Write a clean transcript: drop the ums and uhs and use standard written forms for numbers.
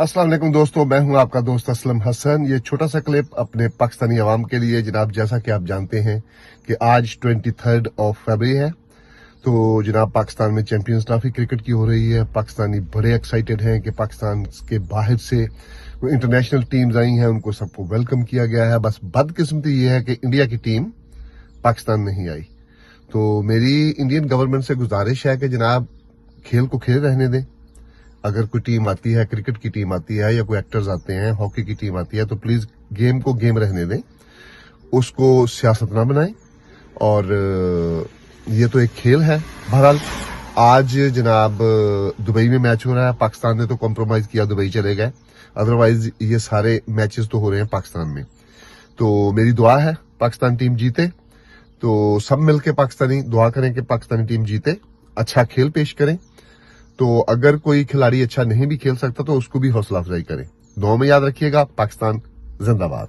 अस्सलाम वालेकुम दोस्तों, मैं हूं आपका दोस्त असलम हसन। ये छोटा सा क्लिप अपने पाकिस्तानी अवाम के लिए। जनाब, जैसा कि आप जानते हैं कि आज 23 फरवरी है, तो जनाब पाकिस्तान में चैंपियंस ट्रॉफी क्रिकेट की हो रही है। पाकिस्तानी बड़े एक्साइटेड हैं कि पाकिस्तान के बाहर से इंटरनेशनल टीम्स आई हैं, उनको सबको वेलकम किया गया है। बस बदकिस्मती ये है कि इंडिया की टीम पाकिस्तान नहीं आई। तो मेरी इंडियन गवर्नमेंट से गुजारिश है कि जनाब खेल को खेल रहने दें। अगर कोई टीम आती है, क्रिकेट की टीम आती है या कोई एक्टर्स आते हैं, हॉकी की टीम आती है, तो प्लीज गेम को गेम रहने दें, उसको सियासत ना बनाएं। और ये तो एक खेल है। बहरहाल आज जनाब दुबई में मैच हो रहा है। पाकिस्तान ने तो कॉम्प्रोमाइज किया, दुबई चले गए, अदरवाइज ये सारे मैचेस तो हो रहे हैं पाकिस्तान में। तो मेरी दुआ है पाकिस्तान टीम जीते। तो सब मिलके पाकिस्तानी दुआ करें कि पाकिस्तानी टीम जीते, अच्छा खेल पेश करें। तो अगर कोई खिलाड़ी अच्छा नहीं भी खेल सकता तो उसको भी हौसला अफजाई करें। दुआ में याद रखिएगा। पाकिस्तान जिंदाबाद।